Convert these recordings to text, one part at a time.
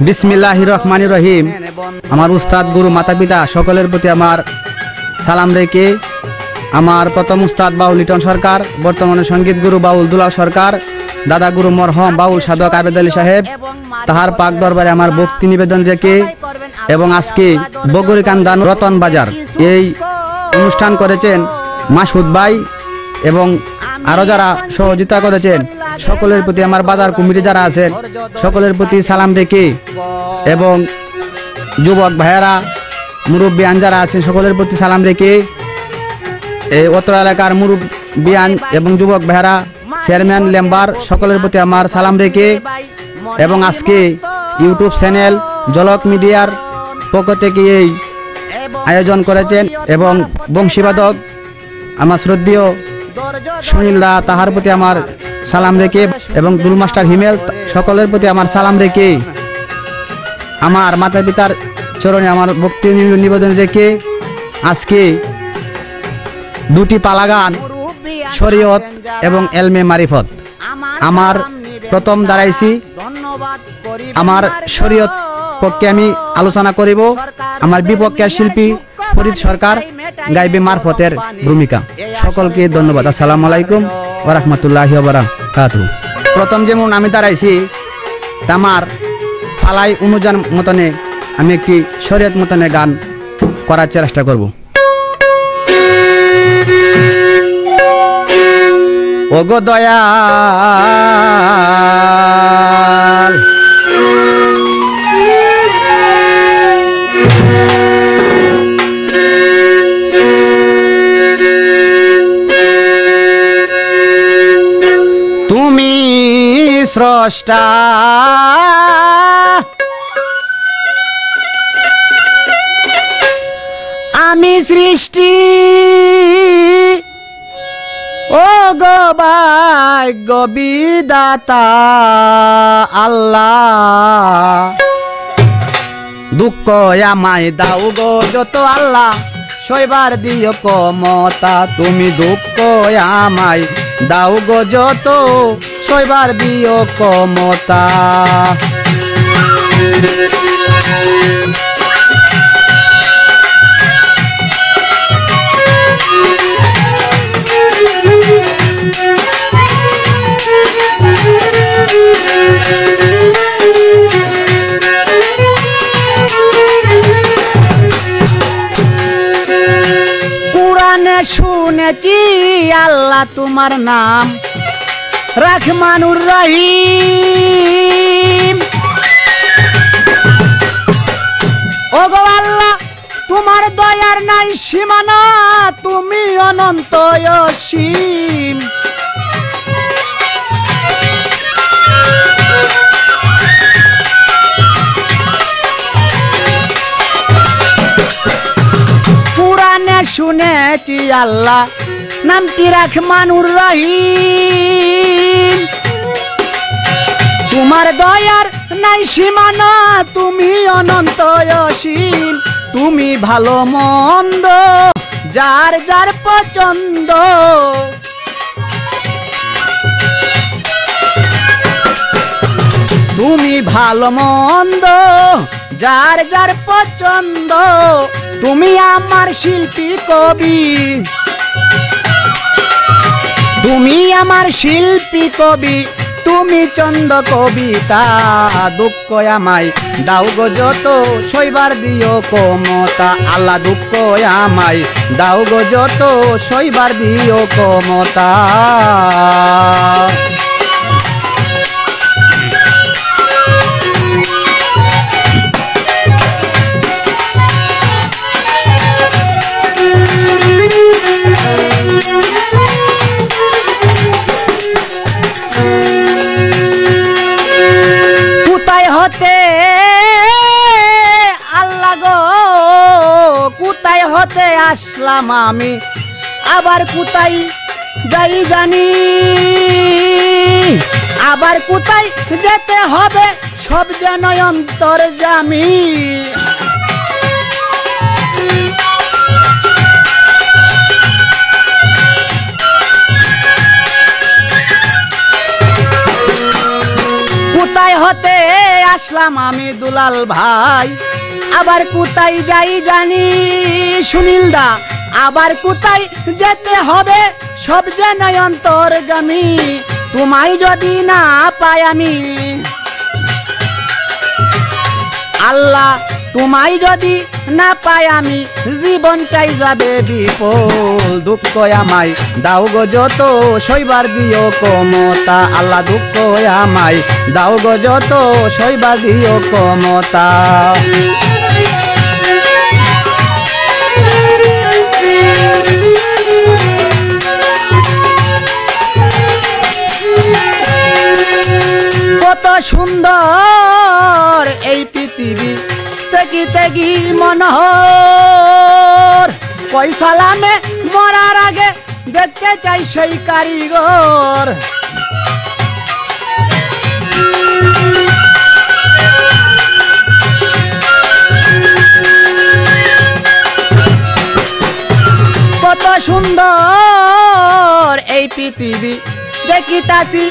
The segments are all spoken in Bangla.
বিসমিল্লাহির রহমানির রহিম। আমার উস্তাদ গুরু মাতা পিতা সকলের প্রতি আমার সালাম রেখে আমার প্রথম উস্তাদ বাউল লিটন সরকার, বর্তমানে সঙ্গীত গুরু বাউল দুলাল সরকার, দাদা গুরু মরহম বাউল সাধক আবেদ আলী সাহেব তাহার পাক দরবারে আমার ভক্তি নিবেদন রেখে এবং আজকে বগরিকান্দান রতন বাজার এই অনুষ্ঠান করেছেন মাসুদ ভাই এবং আরও যারা সহযোগিতা করেছেন সকলের প্রতি আমার বাজার কমিটি যারা আছেন সকলের প্রতি সালাম রেখে এবং যুবক ভাইয়েরা মুরব্বিয়ান যারা আছেন সকলের প্রতি সালাম রেখে এই অত্র এলাকার মুরব্বিয়ান এবং যুবক ভাইয়েরা চেয়ারম্যান মেম্বার সকলের প্রতি আমার সালাম রেখে এবং আজকে ইউটিউব চ্যানেল ঝলক মিডিয়ার পক্ষ থেকে এই আয়োজন করেছেন এবং বংশীবাদক আমার শ্রদ্ধেয় সুনীল দা তাহার প্রতি আমার সালাম রেখে এবং দুল মাস্টার হিমেল সকলের প্রতি আমার সালাম রেখে আমার মাতা পিতার চরণে আমার ভক্তি নিবেদন রেখে আজকে দুটি পালাগান শরীয়ত এবং এলমে মারিফত আমার প্রথম দাঁড়াইছি। আমার শরীয়ত পক্ষে আমি আলোচনা করিব, আমার বিপক্ষে শিল্পী ফরিদ সরকার গাইবে মারফতের ভূমিকা। সকলকে ধন্যবাদ। আসসালামু আলাইকুম ওয়া রাহমাতুল্লাহি ওয়া বারাকাতুহু। প্রথম যেমন আমি দাঁড়াইছি আমার ফালাই অনুযান মতনে আমি একটি শরীয়ত মতনে গান করার চেষ্টা করব। ওগো দয়াল তুমি স্রষ্টা আমি সৃষ্টি ও গো ভাগ্য বিধাতা আল্লাহ, দুঃখ আমায় দাও গো যত আল্লাহ, সইবার দিও ক্ষমতা তুমি দুঃখ আমায় দাও গো যত, সইবার দিও ক্ষমতা। কুরআনে শুনেছি আল্লাহ তোমার নাম রহমানুর রহিম, ওগো আল্লাহ তোমার দয়ার নাই সীমানা, তুমি অনন্ত অসীম। কুরআনে শুনেছি আল্লাহ নামটি রহমানুর রহিম, তোমার দয়ার নাই সীমানা, তুমি অনন্ত অসীম। তুমি ভালো মন্দ যার যার পছন্দ, তুমি ভালো মন্দ যার যার পছন্দ, তুমি আমার শিল্পী কবি, তুমি আমার শিল্পী কবি, তুমি চন্দ কবিতা, দুঃখ আমায় দাও গো যত, সইবার দিও ক্ষমতা আল্লাহ, দুঃখ আমায় দাও গো যত, সইবার দিও ক্ষমতা। কোথায় হতে আল্লাহ গো, কোথায় হতে আসলাম আমি, আবার কোথায় যাই জানি, আবার কোথায় যেতে হবে সব যেন অন্তর্যামী। আসলাম আমি দুলাল ভাই। আবার কোথায় যাই জানি সুনীল দা, আবার কোথায় যেতে হবে সব যেন অন্তর্গামী, তোমায় যদি না পাই আমি আল্লাহ, তোমায় যদি না পাই আমি জীবনটাই যাবে বিফল। দুঃখ আমায় দাও গো যত সইবার দিও ক্ষমতা, আল্লাহ দুঃখ আমায় দাও গো যত সইবার দিও ক্ষমতা। কত সুন্দর এই পৃথিবী, তেগি তেগি মনোহর, পয়সালামে মরার আগে দেখতে চাই সেই কারিগর। কত সুন্দর এই পৃথিবী দেখিতাছি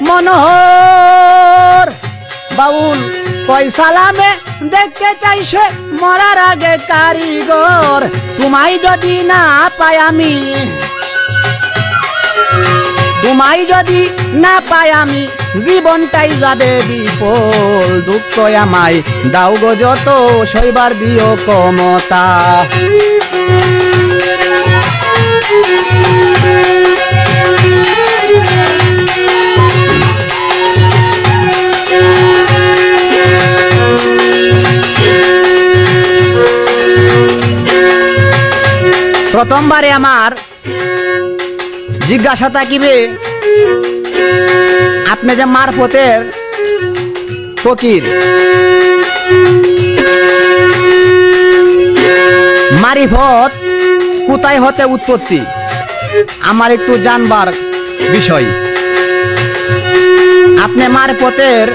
মনোহর, বাউল পয়সালামে দেখতে চাইছে মরার আগে কারিগর, তোমায় যদি না পাই আমি, তোমায় যদি না পাই আমি জীবনটাই যাবে বিফল। দুঃখ আমায় দাও গো যত সইবার দিও ক্ষমতা। প্রথমবারে আমার জিজ্ঞাসা থাকিবে, আপনি যে মারফতের ফকির, মারিফত কোথায় হতে উৎপত্তি, আমার একটু জানবার বিষয়। আপনি মারফতের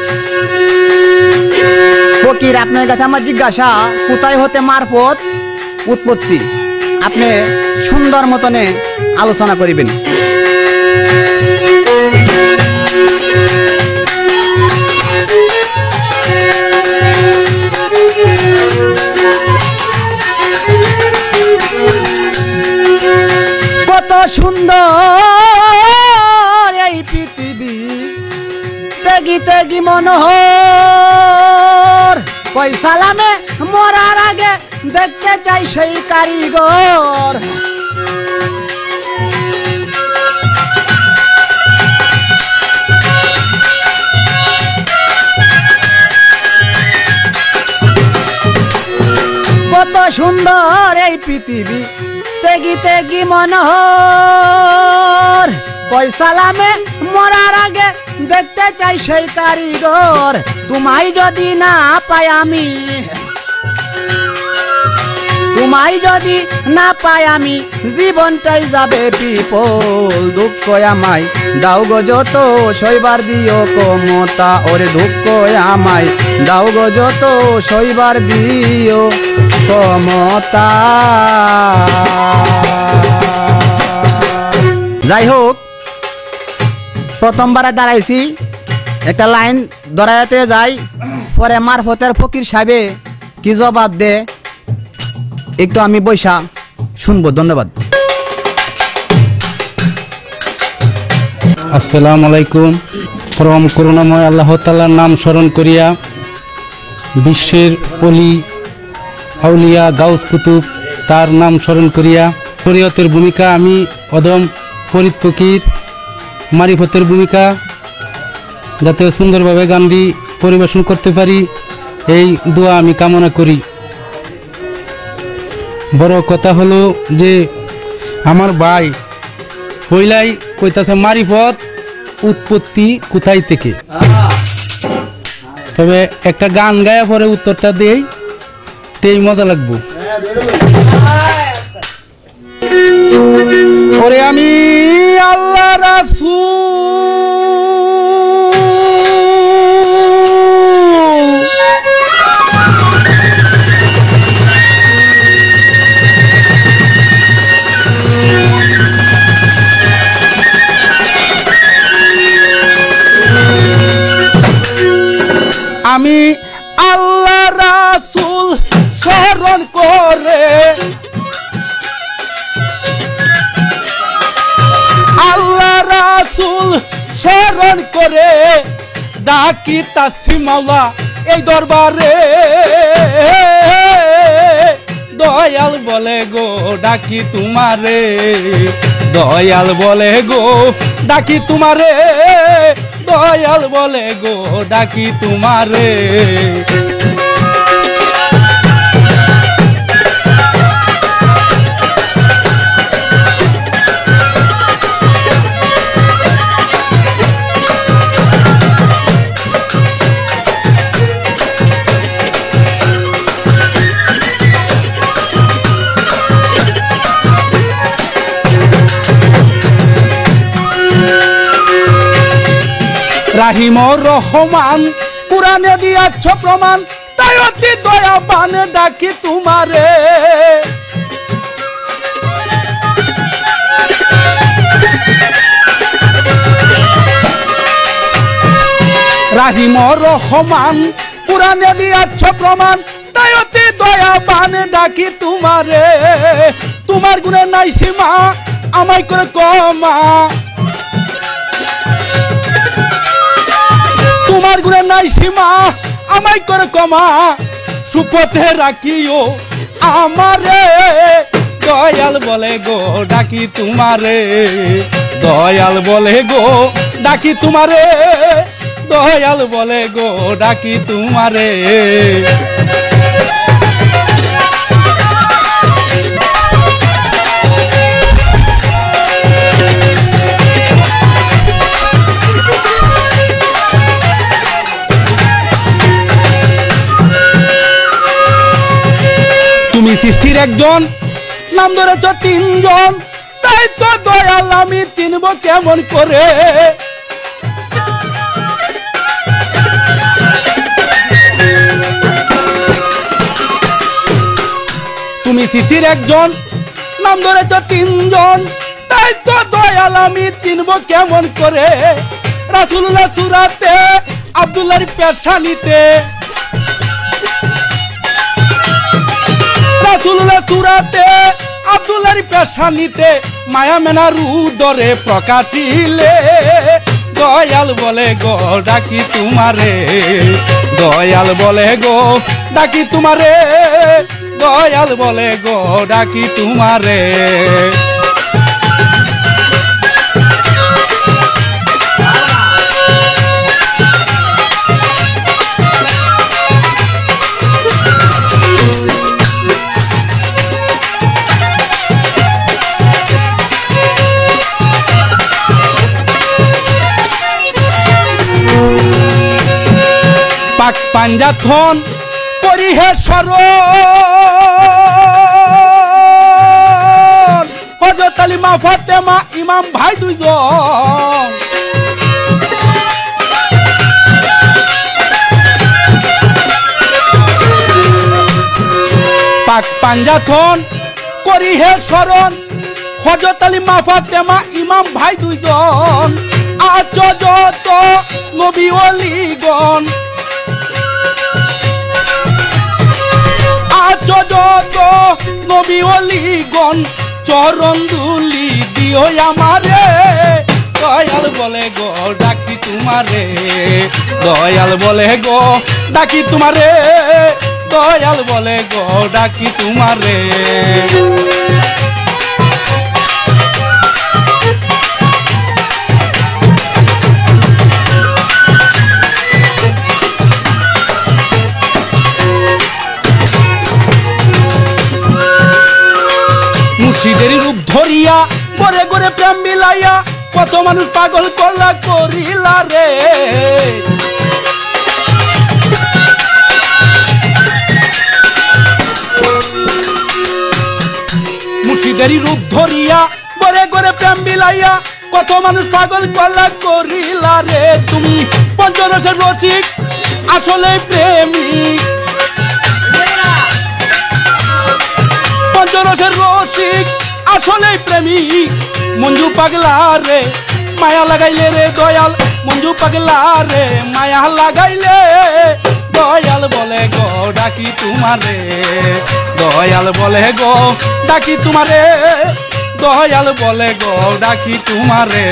ফকির, আপনার কাছে আমার জিজ্ঞাসা কোথায় হতে মারফত উৎপত্তি, আপনি সুন্দর মতনে আলোচনা করিবেন। কত সুন্দর এই পৃথিবী, তেগি তেগি মনোহর, পয়সালামে মরার আগে দেখতে চাই সেই কারিগর। কত সুন্দর এই পৃথিবী, তেগি তেগি মনোহর, পয়সালামে মরার আগে দেখতে চাই সেই কারিগর, তোমায় যদি না পাই আমি, তোমায় যদি না পাই আমি জীবনটাই যাবে বিফল। দুঃখ আমায় দাও গো যত সইবার দিও ক্ষমতা, ওরে দুঃখ আমায় দাও গো যত সইবার দিও ক্ষমতা। যাই হোক, প্রথমবারে দাঁড়াইছি, একটা লাইন ধরাইতে যাই, পরে মারফতের ফকির সাহেবে কি জবাব দে একটু আমি বৈশা শুনবো। ধন্যবাদ। আসসালামু আলাইকুম। পরম করুণাময় আল্লাহ তাআলার নাম স্মরণ করিয়া বিশ্বের অলি আউলিয়া গাউস কুতুব তার নাম স্মরণ করিয়া শরীয়তের ভূমিকা আমি অদম ফরিদ ফকির মারিফতের ভূমিকা যাতে সুন্দরভাবে গানটি পরিবেশন করতে পারি এই দোয়া আমি কামনা করি। বড় কথা হলো যে আমার ভাই পইলাই কইতাছে মারিফত উৎপত্তি কোথায় থেকে, তবে একটা গান গায়া পরে উত্তরটা দেই, তেই মজা লাগবো। ওরে আমি আল্লাহ রাসূল আমি ডাকি তাসি মাওলা এই দরবারে দয়াল বলে গো ডাকি তোমারে দয়াল বলে গো ডাকি তোমারে দয়াল বলে গো ডাকি তোমারে রাহিম রহমান পুরাণে দিয়াছ প্রমাণ তাই অতি দয়াবান ডাকি তোমারে রাহিম রহমান পুরাণে দিয়াছ প্রমাণ তাই অতি দয়াবান ডাকি তোমারে তোমার গুণে নাই সীমা আমায় করে কমা তোমার গুণে নাই সীমা আমায় করে কমা সুপথে রাখিও আমারে দয়াল বলে গো ডাকি তোমারে দয়াল বলে গো ডাকি তোমারে দয়াল বলে গো ডাকি তোমারে তুমি সৃষ্টির একজন নাম ধরেছ তিনজন তাই তো দয়াল আমি চিনব কেমন করে তুমি সৃষ্টির একজন নাম ধরেছ তিনজন তাই তো দয়াল আমি চিনব কেমন করে রাসূলুল্লাহ সূরাতে আব্দুল্লাহর পেশানিতে রাসূলুল্লাহ সূরাতে আব্দুল্লাহর পেশানিতে মায়া মেনার উদরে প্রকাশিলে দয়াল বলে গো ডাকি তোমারে দয়াল বলে গো ডাকি তোমারে দয়াল বলে গো ডাকি তোমারে পাক পাঞ্জাথন পরিহে শরণ হযরত আলী মা ফাতেমা ইমাম ভাই দুইজন পাক পাঞ্জাথন পরিহে শরণ হযরত আলী মা ফাতেমা ইমাম ভাই দুইজন আছো যত নবী ওলিগণ আছো যত নবী ওলিগণ চরণ ধুলি দিও আমারে দয়াল বলে গো ডাকি তোমারে দয়াল বলে গো ডাকি তোমারে দয়াল বলে গো ডাকি তোমারে মুর্শিদের রূপ ধরিয়া গরে গরে প্রেম মিলাইয়া কত মানুষ পাগল করলা করিলা রে মুর্শিদের রূপ ধরিয়া গরে গরে প্রেম মিলাইয়া কত মানুষ পাগল করলা করিলা রে তুমি পঞ্চরসের রসিক আসলে প্রেমিক পঞ্চরসের রসিক আসলে প্রেমিক মঞ্জু পাগলা রে মায়া লাগাইলে রে দয়াল মঞ্জু পাগলা রে মায়া লাগাইলে দয়াল বলে গো ডাকি তোমারে দয়াল বলে গো ডাকি তোমারে দয়াল বলে গো ডাকি তোমারে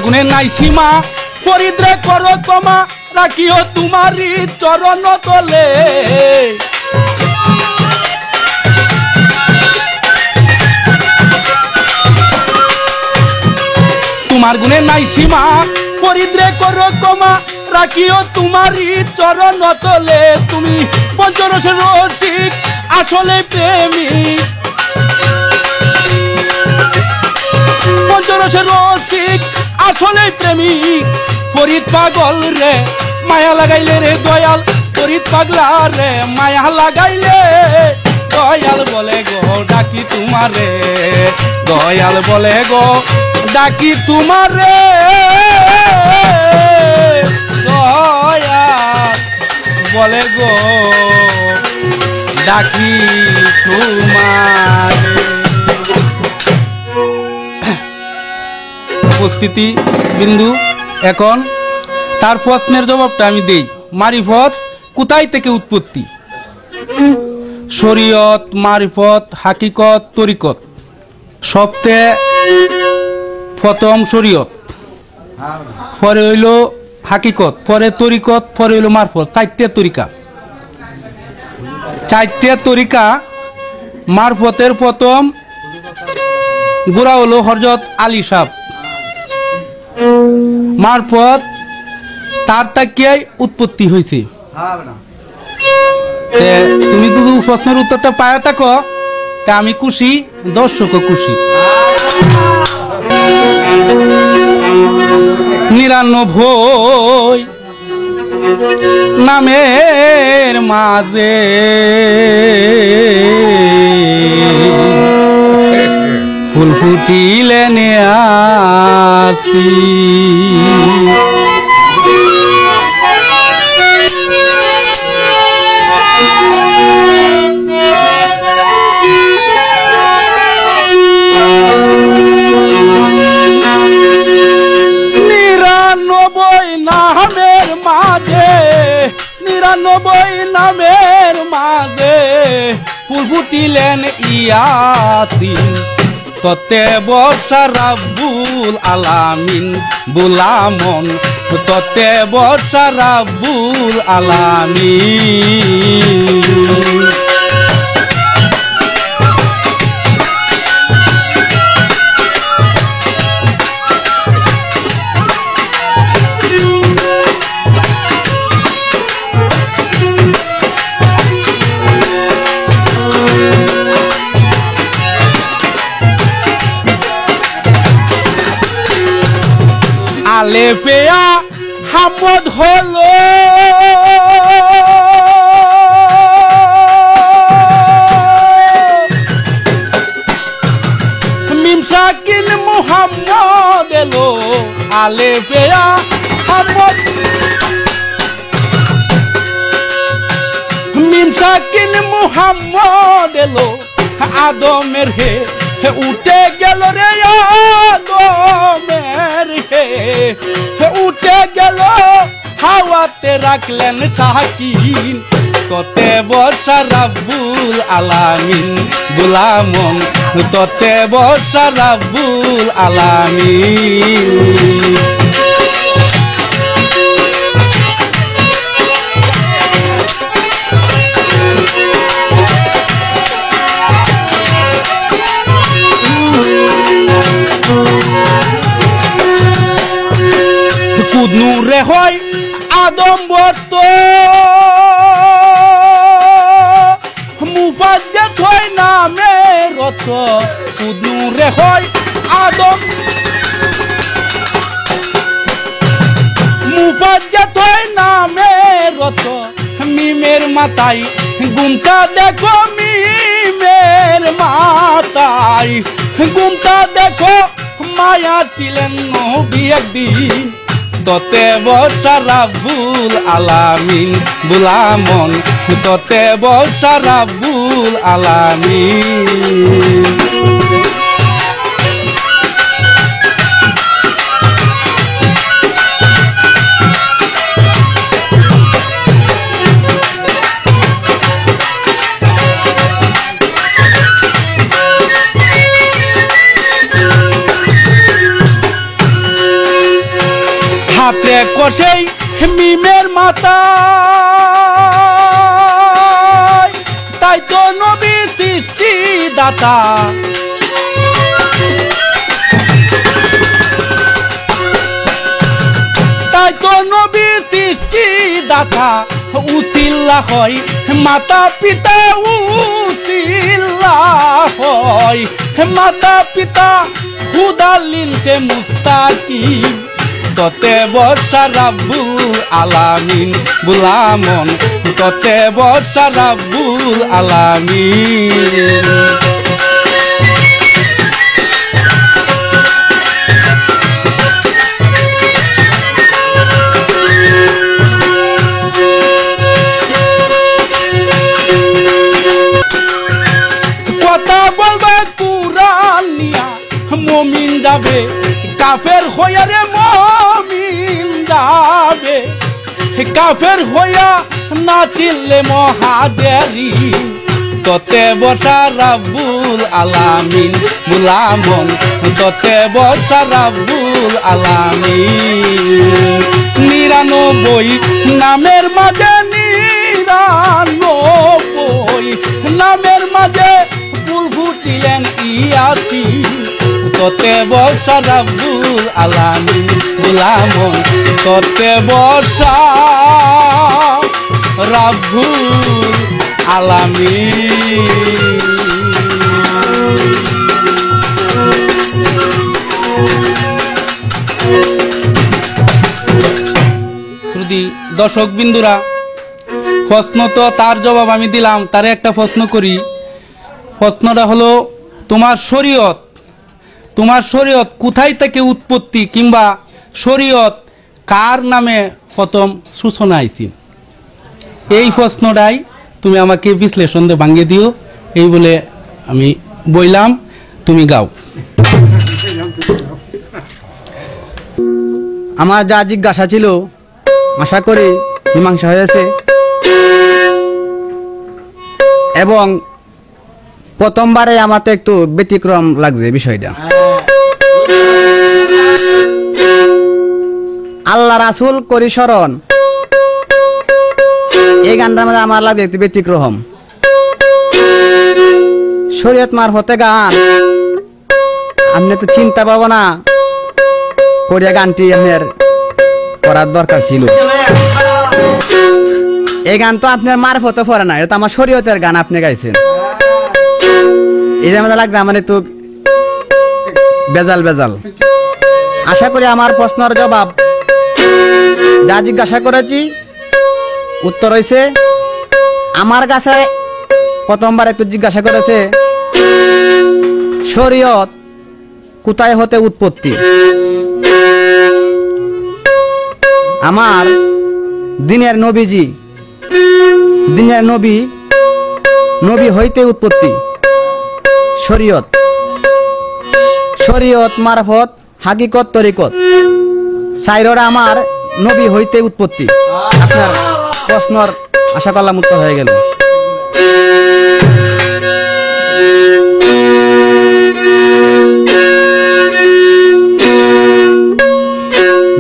গুণে নাই সীমা পরিদ্রে করো ক্ষমা রাখিও তোমারই চরণ তলে তোমার গুণে নাই সীমা পরিদ্রে করো ক্ষমা রাখিও তোমারই চরণ তলে তুমি পঞ্চরসের রসিক আসলে প্রেমিক পঞ্চরসের রসিক আসলে প্রেমিক ফরিদ পাগল রে মায়া লাগাইলে রে দয়াল ফরিদ পাগলা রে মায়া লাগাইলে দয়াল বলে গো ডাকি তোমারে দয়াল বলে গো ডাকি তোমারে দয়াল বলে গো ডাকি তোমারে। উপস্থিতি বিন্দু এখন তার প্রশ্নের জবাবটা আমি দেই। মারিফত কোথায় থেকে উৎপত্তি? শরীয়ত, মারিফত, হাকিকত, তরিকত। সবচেয়ে প্রথম শরীয়ত, পরে হইল হাকিকত, পরে তরিকত, পরে হইল মারফত। চারটে তরিকা, চারটে তরিকা। মারফতের প্রথম গোড়া হলো হযরত আলী সাহেব। মারফত তার তাকিয়ায় উৎপত্তি হয়েছে। তুমি যদি প্রশ্নের উত্তরটা পায় থাকো তা আমি খুশি, দর্শকও খুশি। 99 নামের মাঝে ফুল ফুটিলে আসি নামের মাঝে ফুল ফুটিলেন ইয়াসিন ততে বর্ষা রাব্বুল আলামিন বুলামন ততে বর্ষা রাব্বুল আলামিন। আলে পেয়া হামদ হলো মিমসাকিন মুহাম্মদ এলো আলে পেয়া হামদ মিমসাকিন মুহাম্মদ এলো আদমের হে উঠে গেল রে আদমের হে উঠে গেল হাওয়াতে রাখলেন সাকিন ততে বর্ষা রাব্বুল আলামিন গুলামন ততে বর্ষা রাব্বুল আলামিন। কুদনুরে হয় আদম বর্ত মুফাজ্জত হয় নামের রত কুদনুরে হয় আদম মুফাজ্জত হয় নামের রত মিমের মাথায় গুমটা দেখো মিমের মাথায় গুমটা দেখো মায়া ছিলেন নবী একদিন ততে বর্ষা রাব্বুল আলামিন বুলামন ততে বর্ষা রাব্বুল আলামিন। কষেই মিমের মাথা তাই তো নবী সৃষ্টি দাতা তাই তো নবী সৃষ্টি দাতা উসিল্লা হয় মাতা পিতা উসিল্লা হয় মাতা পিতা হুদালিনতে মুস্তাকিম ততে বর্ষা রাব্বুল আলামিন বুলামন ততে বর্ষা রাব্বুল আলামিন কথা বলবে কুরআন নিয়া মুমিন যাবে কাফের হইয়া রে মুমিন যাবে কাফের হইয়া নাচিলে মহাদেরি ততে বর্ষা রাব্বুল আলামিন বুলামন ততে বর্ষা রাব্বুল আলামিন 99 নামের মাঝে 99 নামের মাঝে ফুল ফুটিলেন ইয়াসিন ততে বর্ষা রাব্বুল আলামিন বুলামন ততে বর্ষা রাব্বুল আলামিন যদি দর্শক বিন্দুরা প্রশ্ন তো তার জবাব আমি দিলাম তারে একটা প্রশ্ন করি প্রশ্নটা হলো তোমার শরীয়ত কোথায় থেকে উৎপত্তি কিংবা শরীয়ত কার নামে প্রথম সূচনা আইছি এই প্রশ্নটাই তুমি আমাকে বিশ্লেষণ দিয়ে ভাঙিয়ে দিও এই বলে আমি বইলাম তুমি গাও আমার যা জিজ্ঞাসা ছিল আশা করি মীমাংসা হয়েছে এবং প্রথমবারে আমার তো একটু ব্যতিক্রম লাগছে বিষয়টা আল্লাহ রাসূল করি স্মরণ এই গানটার মধ্যে আমার লাগে একটু ব্যতিক্রম শরীয়ত মারফতে গান আপনি তো চিন্তা ভাবনা করিয়া গানটি আপনার করার দরকার ছিল এই গান তো আপনার মারফতে পড়ে না এটা আমার শরীয়তের গান আপনি গাইছেন এর মধ্যে লাগবে আমার একটু বেজাল আশা করি আমার প্রশ্নের জবাব যা জিজ্ঞাসা করেছি উত্তর হয়েছে আমার কাছে প্রথমবার একটু জিজ্ঞাসা করেছে শরীয়ত কোথায় হতে উৎপত্তি আমার দিনের নবীজি দিনের নবী হইতে উৎপত্তি শরীয়ত মারফত হাকিকত তরিকত সাইররা আমার নবী হইতে উৎপত্তি আপনার প্রশ্নর আশা করলাম উত্তর হয়ে গেল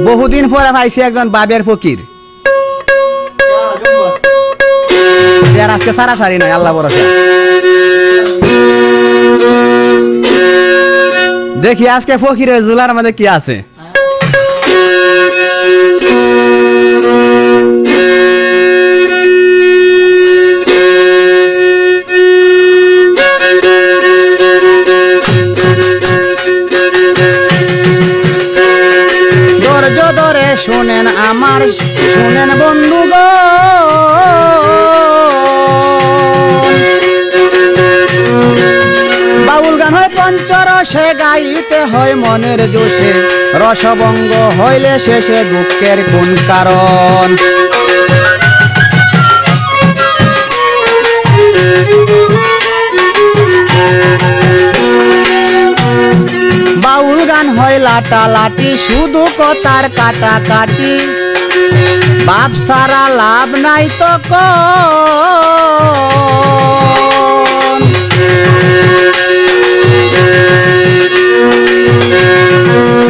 বহুদিন পরে ভাইছি একজন বাবের ফকির আর আজকে সারা সারি নাই আল্লাহ ভরসা দেখি আজকে ফকিরের জুলার মধ্যে কি আছে ধৈর্য ধরে শোনেন আমার শোনেন বন্ধুগণ বাউল গান হয় পঞ্চরসে গাইতে হয় মনের জোশে রসভঙ্গ হইলে শেষে দুঃখের কোন কারণ বাউল গান হয় লাটালাটি শুধু কথার কাটাকাটি বাপ সারা লাভ নাই তো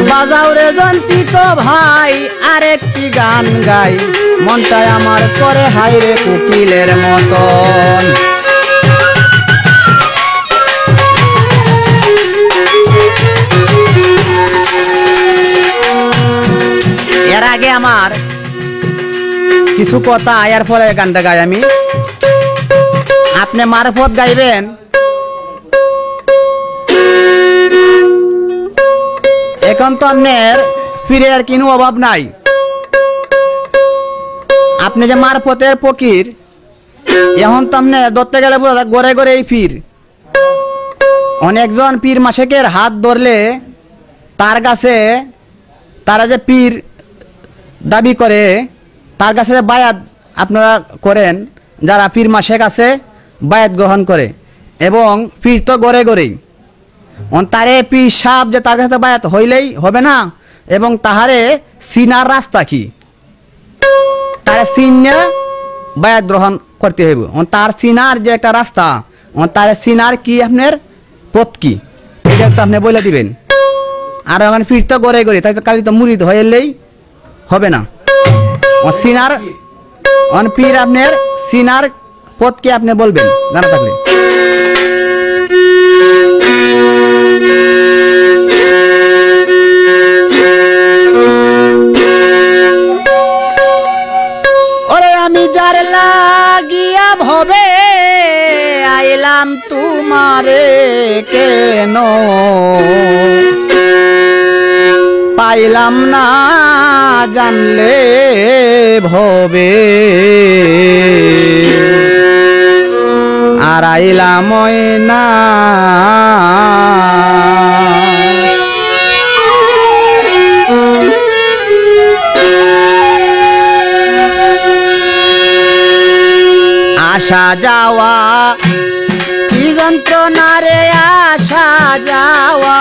বাজাও রে জন্তি তো ভাই আরেকটি গান গাই, মনটাই আমার করে হাইরে কোকিলের মতন। এর আগে আমার কিছু কথা আয়ার পরে গানটা গাই আমি। আপনি মারফত গাইবেন, এখন তো আপনার পীরের কোনো অভাব নাই। আপনি যে মারফতের ফকির, এখন তো আপনি ধরতে গেলে গড়ে গড়ে এই পীর। অনেকজন পীর মাসেকের হাত ধরলে তার কাছে, তারা যে পীর দাবি করে, তার কাছে বায়াত আপনারা করেন, যারা পীর মাসেক আছে বায়াত গ্রহণ করে, এবং পীর তো গড়ে গড়েই তারে পীর সাপ যে তার কাছে বায়াত হইলেই হবে না, এবং তাহারে সিনার রাস্তা কি, তার সিনা বায়াত গ্রহণ করতে হইব। তার সিনার যে একটা রাস্তা, তার সিনার কি আপনার পথ কি, এটা তো আপনি বলে দিবেন। আর এখন পীর তো গড়ে গড়ে, তাই তো কালি তো মুরিদ হইলেই হবে না। সিনার পীর আপনার সিনার পথ কি আপনি বলবেন জানা থাকলে। ওরে আমি যার লাগিয়া ভবে আইলাম তোমারে কেন পাইলাম না জানলে ভবে, আর আইলাম না আসা যাওয়া কি যন্ত্রণা রে, আসা যাওয়া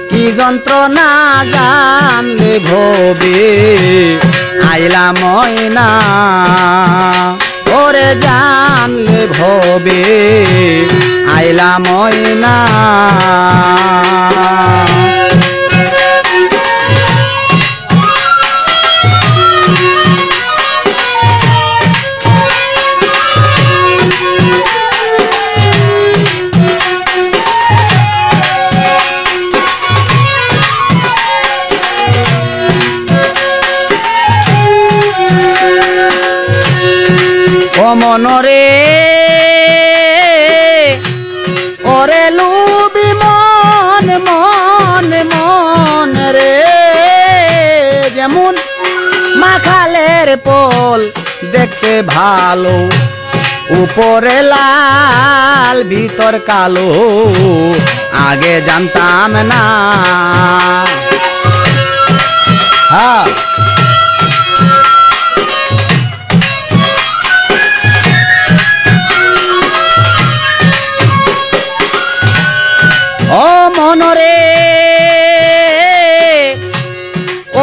কি যন্ত্রণা জানলে ভবে, আইলাম না ওরে জানলে ভবে, আইলাম না। ও মনরে ওরে লুবি মন মন মন রে, যেমন মাখালের পোল দেখতে ভালো, উপরে লাল ভিতর কালো, আগে জানতাম না। হ্যাঁ ও মনরে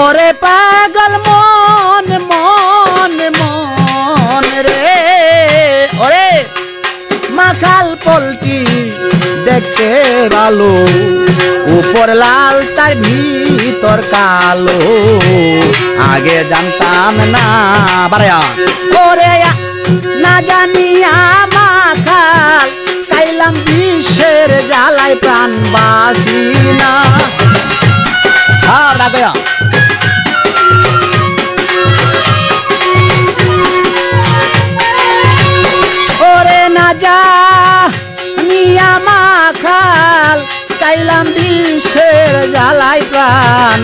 ওরে পাগল মন মন মন রে, ওরে মাখাল পলটি দেখতে ভালো, উপর লাল তার ভিতর কালো, আগে জানতাম না। বাড়া ওরে না জানিয়া মাখাল চাইলাম বিশ্বের জ্বালায় প্রাণ বাঁচি না। ওরে না যা নিয়া মাখাল চাইলাম বিশ্বের জ্বালায় প্রাণ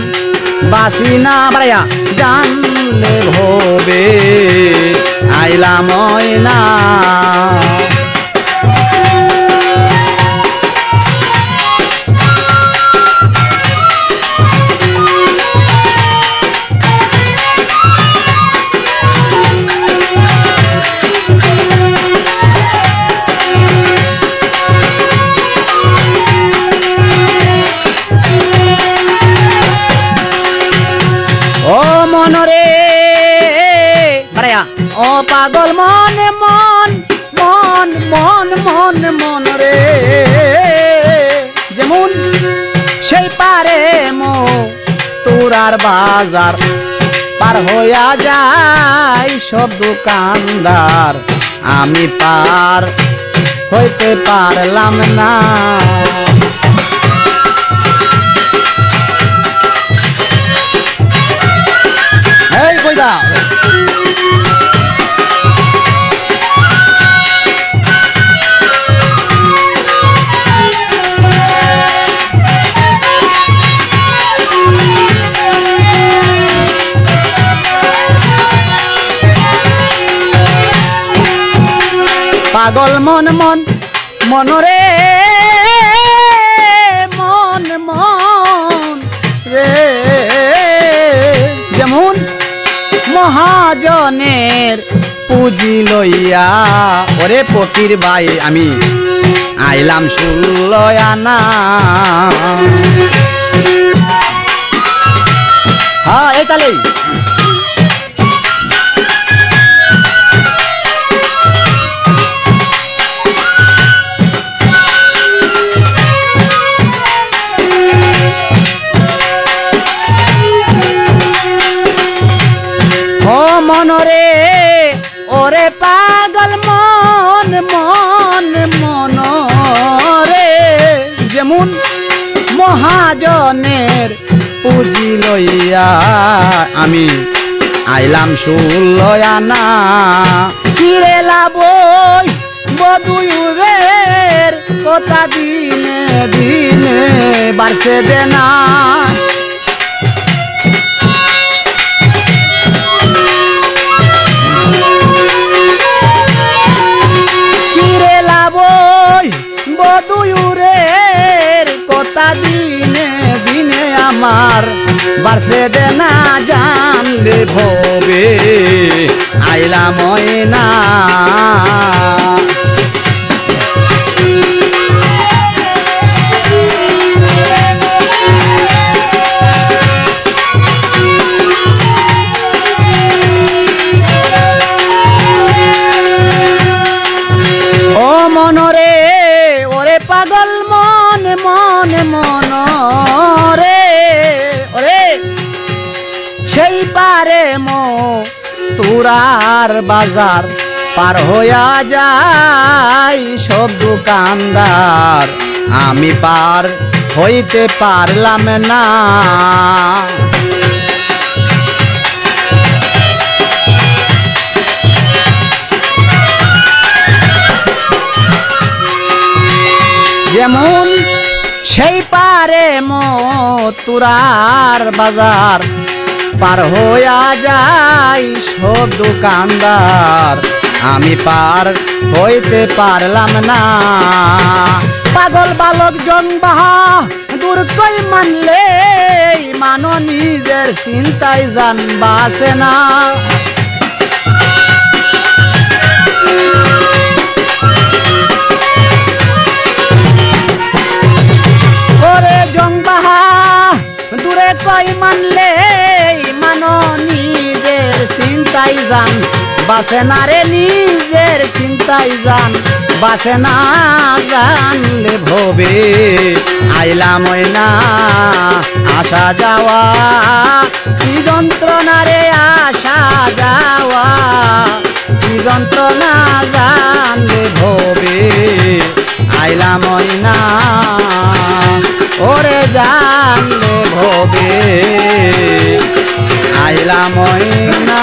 বাঁচি না। বাড়াইয়া জানলে ভবে আইলাম না। ও মনরে বাড়াইয়া ও পাগল মনে মন মন মন মন মন রে, যেমন সেই পারে মো তোরার বাজার পার হইয়া যায় সব দোকানদার, আমি পার হইতে পারলাম না। এই কই যাও? পাগল মন মন মনরে মন মন রে, যেমন মহাজনের পুঁজি লইয়া, ওরে ফকির ভাই আমি আইলাম 16 আনা। হ্যাঁ এই তাহলে মনরে ওরে পাগল মন মন মনরে, যেমন মহাজনের পুঁজি লইয়া আমি আইলাম 16 আনা। কিরে লাবই বধুরের কথা দিনে দিনে বাড়ছে দেনা, বধুরের কথা দিনে দিনে আমার বাড়ছে দেনা, জানলে ভবে আইলাম না। ও মনরে ওরে পাগল মন মন মনরে, ওরে সেই পারে তুরার বাজার পার হইয়া যায় সব দোকানদার, আমি পার হইতে পারলাম না। যেমন সেই পারে তুরার বাজার পার হইয়া যায় সব দোকানদার, আমি পার হইতে পারলাম না। পাগল বালক জংবাহা দূর কই মানলে মানো নিজের চিন্তায় জান বাসে না। ওরে জংবাহা দূরে কই মানলে মানো নিজের চিন্তায় জান বাসে না রে, নিজের চিন্তায় জান বাসে না। জানলে ভবে আইলাম না, আসা যাওয়া কি যন্ত্রণা রে, আসা যাওয়া কি যন্ত্রণা, জানলে ভবে আইলাম না। ওরে জানলে ভবে আইলাম না।